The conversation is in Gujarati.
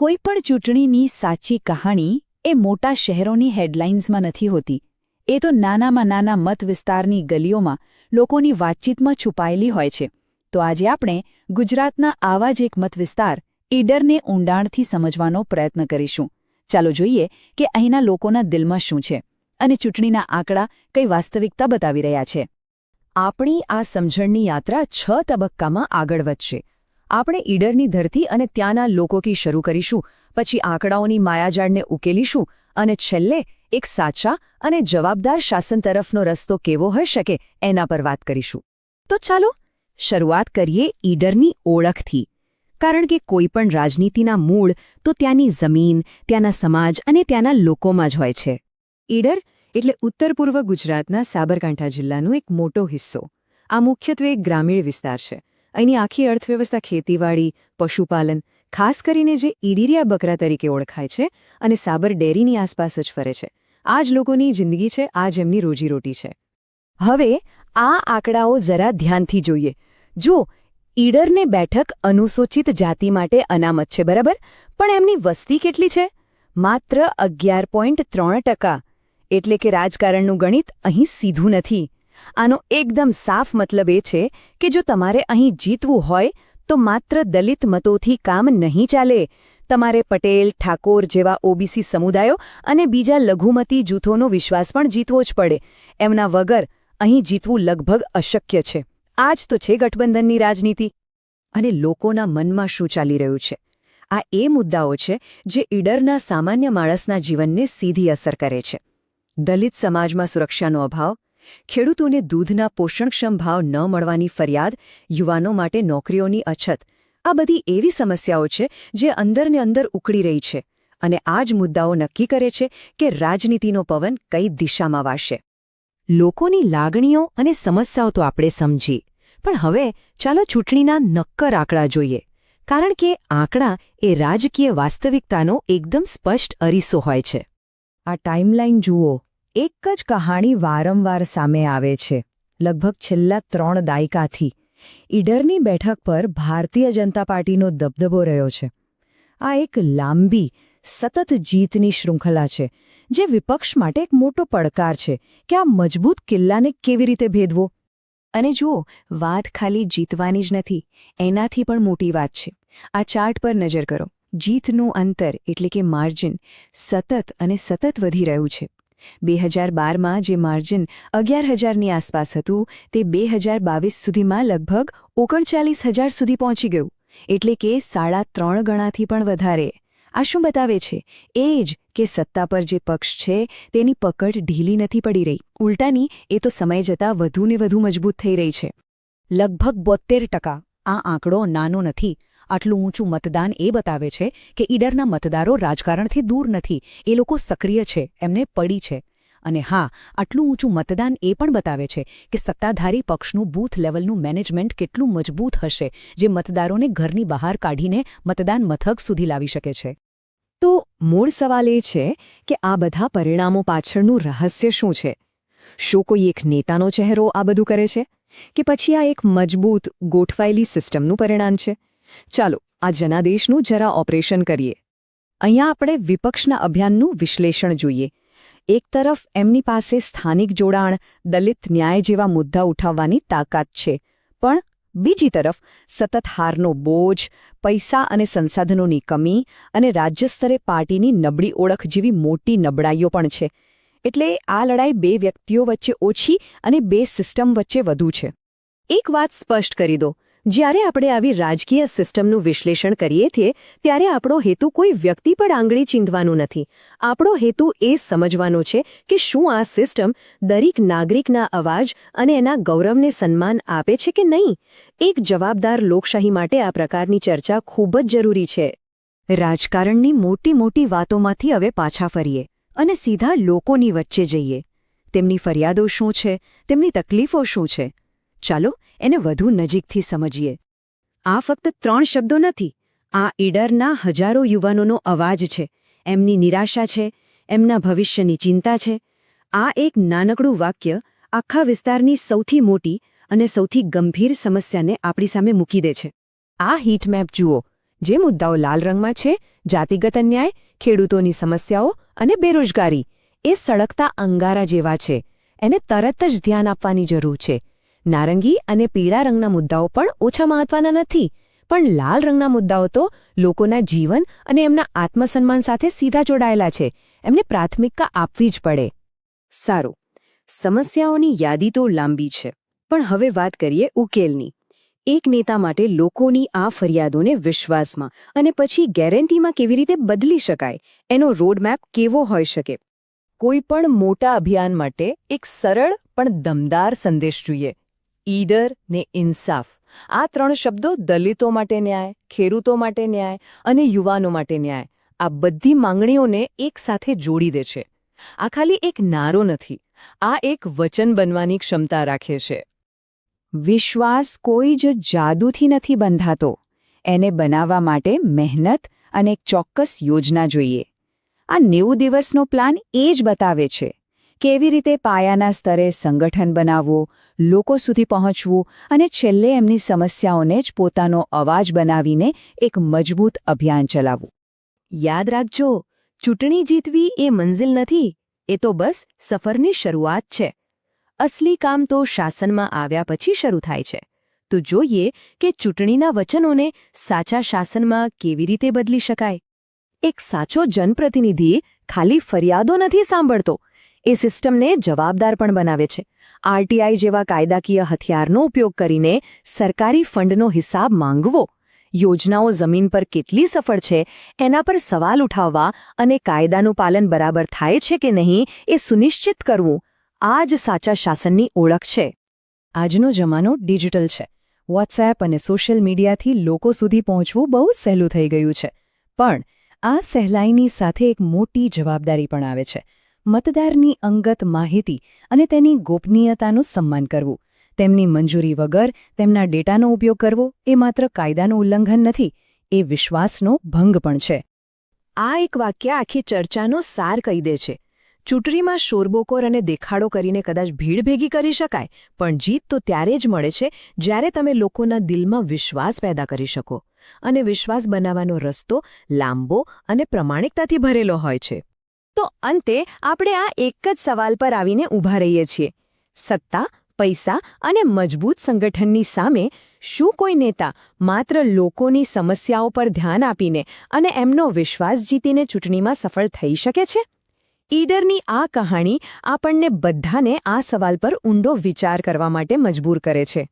કોઈ પણ ચૂંટણીની સાચી કહાણી એ મોટા શહેરોની હેડલાઇન્સમાં નથી હોતી. એ તો નાનામાં નાના મત વિસ્તારની ગલીઓમાં લોકોની વાતચીતમાં છુપાયેલી હોય છે. તો આજે આપણે ગુજરાતના આવા જ એક મત વિસ્તાર ઈડરને ઊંડાણથી સમજવાનો પ્રયત્ન કરીશું. ચાલો જોઈએ કે અહીંના લોકોના દિલમાં શું છે અને ચૂંટણીના આંકડા કઈ વાસ્તવિકતા બતાવી રહ્યા છે. આપણી આ સમજણની યાત્રા 6 તબક્કામાં આગળ વધશે. આપણે ઈડરની ધરતી અને ત્યાંના લોકોથી શરૂ કરીશું, પછી આંકડાઓની માયાજાળને ઉકેલીશું અને છેલ્લે એક સાચા અને જવાબદાર શાસન તરફનો રસ્તો કેવો હોઈ શકે એના પર વાત કરીશું. તો ચાલો શરૂઆત કરીએ ઈડરની ઓળખથી. કારણ કે કોઈપણ રાજનીતિના મૂળ તો ત્યાંની જમીન, ત્યાંના સમાજ અને ત્યાંના લોકોમાં જ હોય છે. ઈડર એટલે ઉત્તર પૂર્વ ગુજરાતના સાબરકાંઠા જિલ્લાનો એક મોટો હિસ્સો. આ મુખ્યત્વે એક ગ્રામીણ વિસ્તાર છે. અહીંની આખી અર્થવ્યવસ્થા ખેતીવાડી, પશુપાલન, ખાસ કરીને જે ઈડીરિયા બકરા તરીકે ઓળખાય છે અને સાબર ડેરીની આસપાસ જ ફરે છે. આ જ લોકોની જિંદગી છે, આ જ એમની રોજીરોટી છે. હવે આ આંકડાઓ જરા ધ્યાનથી જોઈએ. જો ઈડરને બેઠક અનુસૂચિત જાતિ માટે અનામત છે, બરાબર, પણ એમની વસ્તી કેટલી છે? માત્ર 11.3%. એટલે કે રાજકારણનું ગણિત અહીં સીધું નથી. આનો એકદમ સાફ મતલબ એ છે કે જો તમારે અહીં જીતવું હોય તો માત્ર દલિત મતોથી કામ નહીં ચાલે. તમારે પટેલ, ઠાકોર જેવા ઓબીસી સમુદાયો અને બીજા લઘુમતી જૂથોનો વિશ્વાસ પણ જીતવો જ પડે. એમના વગર અહીં જીતવું લગભગ અશક્ય છે. આ જ તો છે ગઠબંધનની રાજનીતિ. અને લોકોના મનમાં શું ચાલી રહ્યું છે? આ એ મુદ્દાઓ છે જે ઈડરના સામાન્ય માણસના જીવનને સીધી અસર કરે છે. દલિત સમાજમાં સુરક્ષાનો અભાવ, ખેડૂતોને દૂધના પોષણક્ષમ ભાવ ન મળવાની ફરિયાદ, યુવાનો માટે નોકરીઓની અછત, આ બધી એવી સમસ્યાઓ છે જે અંદરને અંદર ઉકળી રહી છે. અને આ જ મુદ્દાઓ નક્કી કરે છે કે રાજનીતિનો પવન કઈ દિશામાં વાશે. લોકોની લાગણીઓ અને સમસ્યાઓ તો આપણે સમજી, પણ હવે ચાલો ચૂંટણીના નક્કર આંકડા જોઈએ. કારણ કે આંકડા એ રાજકીય વાસ્તવિકતાનો એકદમ સ્પષ્ટ અરીસો હોય છે. આ ટાઈમલાઈન જુઓ. એક જ કહાણી વારંવાર સામે આવે છે. લગભગ છેલ્લા 3 દાયકાથી ઈડરની બેઠક પર ભારતીય જનતા પાર્ટીનો દબદબો રહ્યો છે. આ એક લાંબી, સતત જીતની શૃંખલા છે જે વિપક્ષ માટે એક મોટો પડકાર છે કે આ મજબૂત કિલ્લાને કેવી રીતે ભેદવો. અને જુઓ, વાત ખાલી જીતવાની જ નથી, એનાથી પણ મોટી વાત છે. આ ચાર્ટ પર નજર કરો. જીતનું અંતર એટલે કે માર્જિન સતત અને સતત વધી રહ્યું છે. 2012માં જે માર્જિન 11,000ની આસપાસ હતું તે 2022 સુધીમાં લગભગ 39,000 સુધી પહોંચી ગયું. એટલે કે 3.5 ગણાથી પણ વધારે. આ શું બતાવે છે? એ જ કે સત્તા પર જે પક્ષ છે તેની પકડ ઢીલી નથી પડી રહી. ઉલટાની એ તો સમય જતાં વધુને વધુ મજબૂત થઈ રહી છે. લગભગ 72%. આ આંકડો નાનો નથી. આટલું ઊંચું મતદાન એ બતાવે છે કે ઈડરના મતદારો રાજકારણથી દૂર નથી, એ લોકો સક્રિય છે, એમને પડી છે. અને હા, આટલું ઊંચું મતદાન એ પણ બતાવે છે કે સત્તાધારી પક્ષનું બૂથ લેવલનું મેનેજમેન્ટ કેટલું મજબૂત હશે, જે મતદારોને ઘરની બહાર કાઢીને મતદાન મથક સુધી લાવી શકે છે. તો મૂળ સવાલ એ છે કે આ બધા પરિણામો પાછળનું રહસ્ય શું છે? શું કોઈ એક નેતાનો ચહેરો આ બધું કરે છે? કે પછી આ એક મજબૂત, ગોઠવાયેલી સિસ્ટમનું પરિણામ છે? ચાલો આ જનાદેશનું જરા ઓપરેશન કરીએ. અહીંયા આપણે વિપક્ષના અભિયાનનું વિશ્લેષણ જોઈએ. એક તરફ એમની પાસે સ્થાનિક જોડાણ, દલિત ન્યાય જેવા મુદ્દા ઉઠાવવાની તાકાત છે, પણ બીજી તરફ સતત હારનો બોજ, પૈસા અને સંસાધનોની કમી અને રાજ્ય સ્તરે પાર્ટીની નબળી ઓળખ જેવી મોટી નબળાઈઓ પણ છે. એટલે આ લડાઈ 2 વ્યક્તિઓ વચ્ચે ઓછી અને 2 સિસ્ટમ વચ્ચે વધુ છે. એક વાત સ્પષ્ટ કરી દો. જ્યારે આપણે આવી રાજકીય સિસ્ટમનું વિશ્લેષણ કરીએ છીએ ત્યારે આપણો હેતુ કોઈ વ્યક્તિ પર આંગળી ચીંધવાનું નથી. આપણો હેતુ એ સમજવાનો છે કે શું આ સિસ્ટમ દરેક નાગરિકના અવાજ અને એના ગૌરવને સન્માન આપે છે કે નહીં. એક જવાબદાર લોકશાહી માટે આ પ્રકારની ચર્ચા ખૂબ જ જરૂરી છે. રાજકારણની મોટી મોટી વાતોમાંથી હવે પાછા ફરીએ અને સીધા લોકોની વચ્ચે જઈએ. તેમની ફરિયાદો શું છે, તેમની તકલીફો શું છે? ચાલો એને વધુ નજીકથી સમજીએ. આ ફક્ત 3 શબ્દો નથી. આ ઈડરના હજારો યુવાનોનો અવાજ છે. એમની નિરાશા છે, એમના ભવિષ્યની ચિંતા છે. આ એક નાનકડું વાક્ય આખા વિસ્તારની સૌથી મોટી અને સૌથી ગંભીર સમસ્યાને આપણી સામે મૂકી દે છે. આ હીટમેપ જુઓ. જે મુદ્દાઓ લાલ રંગમાં છે, જાતિગત અન્યાય, ખેડૂતોની સમસ્યાઓ અને બેરોજગારી, એ સળગતા અંગારા જેવા છે. એને તરત જ ધ્યાન આપવાની જરૂર છે. નારંગી અને પીળા રંગના મુદ્દાઓ પણ ઓછા મહત્વના નથી, પણ લાલ રંગના મુદ્દાઓ તો લોકોના જીવન અને એમના આત્મસન્માન સાથે સીધા જોડાયેલા છે. એમને પ્રાથમિકતા આપવી જ પડે. સારું, સમસ્યાઓની યાદી તો લાંબી છે, પણ હવે વાત કરીએ ઉકેલની. એક નેતા માટે લોકોની આ ફરિયાદોને વિશ્વાસમાં અને પછી ગેરંટીમાં કેવી રીતે બદલી શકાય, એનો રોડમેપ કેવો હોઈ શકે? કોઈ પણ મોટા અભિયાન માટે એક સરળ પણ દમદાર સંદેશ જોઈએ. ઈડર ને ઇન્સાફ, આ 3 શબ્દો દલિતો માટે ન્યાય, ખેડૂતો માટે ન્યાય અને યુવાનો માટે ન્યાય, આ બધી માંગણીઓને એકસાથે જોડી દે છે. આ ખાલી એક નારો નથી, આ એક વચન બનવાની ક્ષમતા રાખે છે. વિશ્વાસ કોઈ જ જાદુથી નથી બંધાતો. એને બનાવવા માટે મહેનત અને એક ચોક્કસ યોજના જોઈએ. આ 90 દિવસનો પ્લાન એ જ બતાવે છે કેવી રીતે પાયાના સ્તરે સંગઠન બનાવવું, લોકો સુધી પહોંચવું અને છેલ્લે એમની સમસ્યાઓને જ પોતાનો અવાજ બનાવીને એક મજબૂત અભિયાન ચલાવવું. યાદ રાખજો, ચૂંટણી જીતવી એ મંઝિલ નથી, એ તો બસ સફરની શરૂઆત છે. અસલી કામ તો શાસનમાં આવ્યા પછી શરૂ થાય છે. તો જોઈએ કે ચૂંટણીના વચનોને સાચા શાસનમાં કેવી રીતે બદલી શકાય. એક સાચો જનપ્રતિનિધિ ખાલી ફરિયાદો નથી સાંભળતો, એ સિસ્ટમને જવાબદાર પણ બનાવે છે. આરટીઆઈ જેવા કાયદાકીય હથિયારનો ઉપયોગ કરીને સરકારી ફંડનો હિસાબ માંગવો, યોજનાઓ જમીન પર કેટલી સફળ છે એના પર સવાલ ઉઠાવવા અને કાયદાનું પાલન બરાબર થાય છે કે નહીં એ સુનિશ્ચિત કરવું, આ જ સાચા શાસનની ઓળખ છે. આજનો જમાનો ડિજિટલ છે. વોટ્સએપ અને સોશિયલ મીડિયાથી લોકો સુધી પહોંચવું બહુ સહેલું થઈ ગયું છે. પણ આ સહેલાઈની સાથે એક મોટી જવાબદારી પણ આવે છે. મતદારની અંગત માહિતી અને તેની ગોપનીયતાનું સન્માન કરવું. તેમની મંજૂરી વગર તેમના ડેટાનો ઉપયોગ કરવો એ માત્ર કાયદાનું ઉલ્લંઘન નથી, એ વિશ્વાસનો ભંગ પણ છે. આ એક વાક્ય આખી ચર્ચાનો સાર કહી દે છે. ચૂંટણીમાં શોરબોકોર અને દેખાડો કરીને કદાચ ભીડ ભેગી કરી શકાય, પણ જીત તો ત્યારે જ મળે છે જ્યારે તમે લોકોના દિલમાં વિશ્વાસ પેદા કરી શકો. અને વિશ્વાસ બનાવવાનો રસ્તો લાંબો અને પ્રમાણિકતાથી ભરેલો હોય છે. તો અંતે આપણે આ એક જ સવાલ પર આવીને ઊભા રહીએ છીએ. સત્તા, પૈસા અને મજબૂત સંગઠનની સામે શું કોઈ નેતા માત્ર લોકોની સમસ્યાઓ પર ધ્યાન આપીને અને એમનો વિશ્વાસ જીતીને ચૂંટણીમાં સફળ થઈ શકે છે? ઈડરની આ કહાણી આપણને બધાને આ સવાલ પર ઊંડો વિચાર કરવા માટે મજબૂર કરે છે.